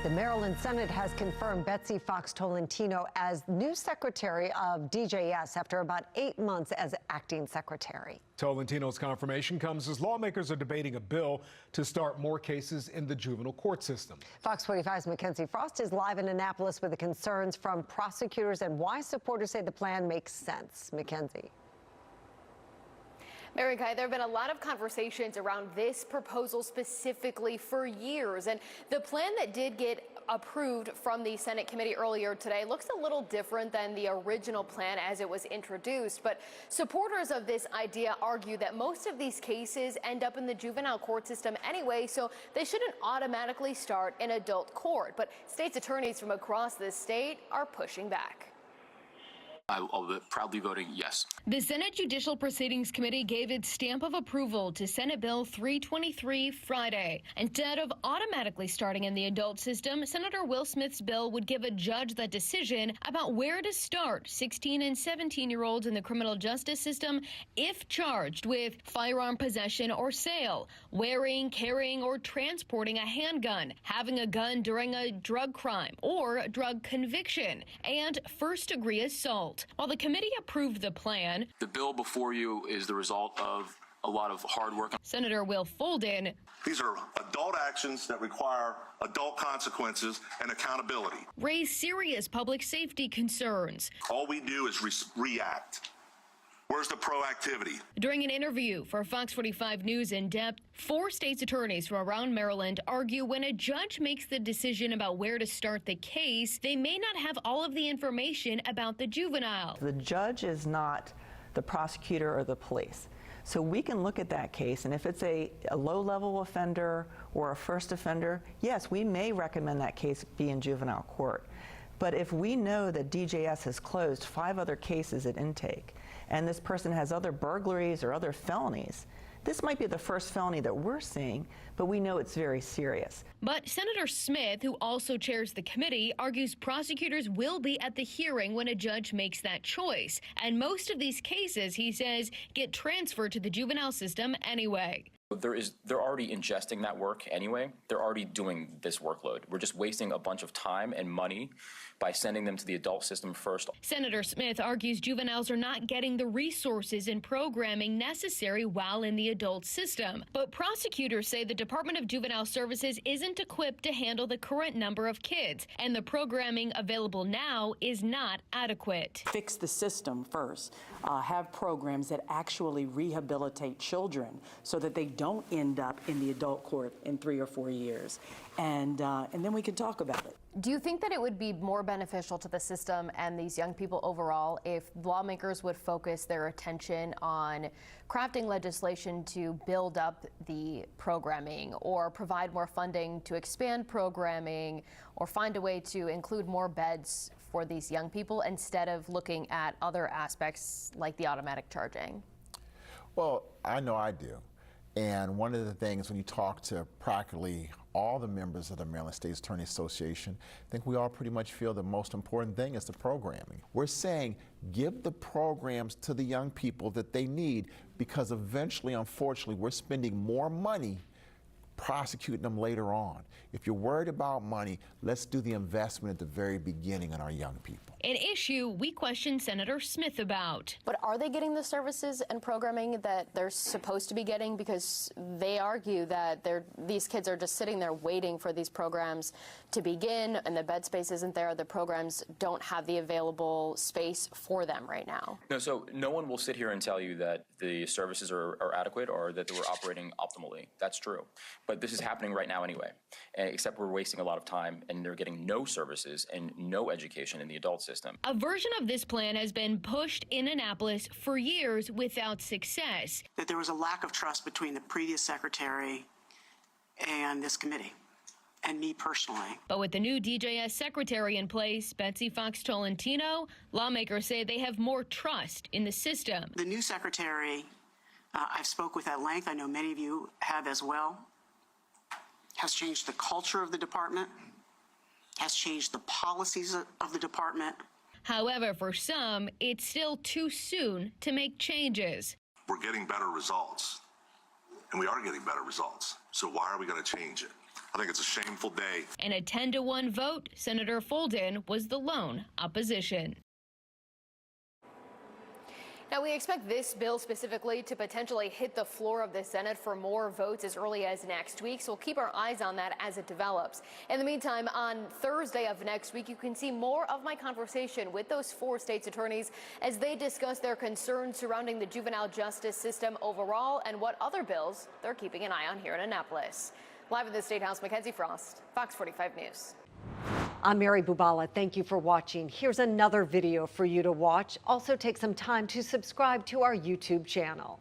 The Maryland Senate has confirmed Betsy Fox Tolentino as new secretary of DJS after about 8 months as acting secretary. Tolentino's confirmation comes as lawmakers are debating a bill to start more cases in the juvenile court system. Fox 45's Mackenzie Frost is live in Annapolis with the concerns from prosecutors and why supporters say the plan makes sense. Mackenzie. Mary Kay, there have been a lot of conversations around this proposal specifically for years, and the plan that did get approved from the Senate committee earlier today looks a little different than the original plan as it was introduced. But supporters of this idea argue that most of these cases end up in the juvenile court system anyway, so they shouldn't automatically start in adult court. But state's attorneys from across the state are pushing back. I'll be proudly voting yes. The Senate Judicial Proceedings Committee gave its stamp of approval to Senate Bill 323 Friday. Instead of automatically starting in the adult system, Senator Will Smith's bill would give a judge the decision about where to start 16 and 17-year-olds in the criminal justice system if charged with firearm possession or sale, wearing, carrying, or transporting a handgun, having a gun during a drug crime or drug conviction, and first-degree assault. While the committee approved the plan, the bill before you is the result of a lot of hard work. Senator Will Folden. These are adult actions that require adult consequences and accountability. Raised serious public safety concerns. All we do is react. Where's the proactivity? During an interview for Fox 45 News In Depth, 4 state's attorneys from around Maryland argue when a judge makes the decision about where to start the case, they may not have all of the information about the juvenile. The judge is not the prosecutor or the police. So we can look at that case, and if it's a low-level offender or a first offender, yes, we may recommend that case be in juvenile court. But if we know that DJS has closed 5 other cases at intake, and this person has other burglaries or other felonies, this might be the first felony that we're seeing, but we know it's very serious. But Senator Smith, who also chairs the committee, argues prosecutors will be at the hearing when a judge makes that choice. And most of these cases, he says, get transferred to the juvenile system anyway. They're already ingesting that work anyway. They're already doing this workload. We're just wasting a bunch of time and money by sending them to the adult system first. Senator Smith argues juveniles are not getting the resources and programming necessary while in the adult system. But prosecutors say the Department of Juvenile Services isn't equipped to handle the current number of kids, and the programming available now is not adequate. Fix the system first. Have programs that actually rehabilitate children so that they don't end up in the adult court in 3 or 4 years. And then we can talk about it. Do you think that it would be more beneficial to the system and these young people overall if lawmakers would focus their attention on crafting legislation to build up the programming or provide more funding to expand programming or find a way to include more beds for these young people instead of looking at other aspects like the automatic charging? Well, I know I do. And one of the things when you talk to practically all the members of the Maryland State Attorney Association, I think we all pretty much feel the most important thing is the programming. We're saying give the programs to the young people that they need because eventually, unfortunately, we're spending more money prosecuting them later on. If you're worried about money, let's do the investment at the very beginning on our young people. An issue we questioned Senator Smith about. But are they getting the services and programming that they're supposed to be getting? Because they argue that these kids are just sitting there waiting for these programs to begin, and the bed space isn't there. The programs don't have the available space for them right now. No, so no one will sit here and tell you that the services are adequate or that they were operating optimally. That's true. But this is happening right now anyway, except we're wasting a lot of time and they're getting no services and no education in the adult system. A version of this plan has been pushed in Annapolis for years without success. That there was a lack of trust between the previous secretary and this committee, and me personally. But with the new DJS secretary in place, Betsy Fox Tolentino, lawmakers say they have more trust in the system. The new secretary, I've spoke with at length, I know many of you have as well, has changed the culture of the department, has changed the policies of the department. However, for some, it's still too soon to make changes. We're getting better results, and we are getting better results. So why are we going to change it? I think it's a shameful day. In a 10-1 vote, Senator Folden was the lone opposition. Now, we expect this bill specifically to potentially hit the floor of the Senate for more votes as early as next week, so we'll keep our eyes on that as it develops. In the meantime, on Thursday of next week, you can see more of my conversation with those 4 states' attorneys as they discuss their concerns surrounding the juvenile justice system overall and what other bills they're keeping an eye on here in Annapolis. Live in the State House, Mackenzie Frost, Fox 45 News. I'm Mary Bubala. Thank you for watching. Here's another video for you to watch. Also take some time to subscribe to our YouTube channel.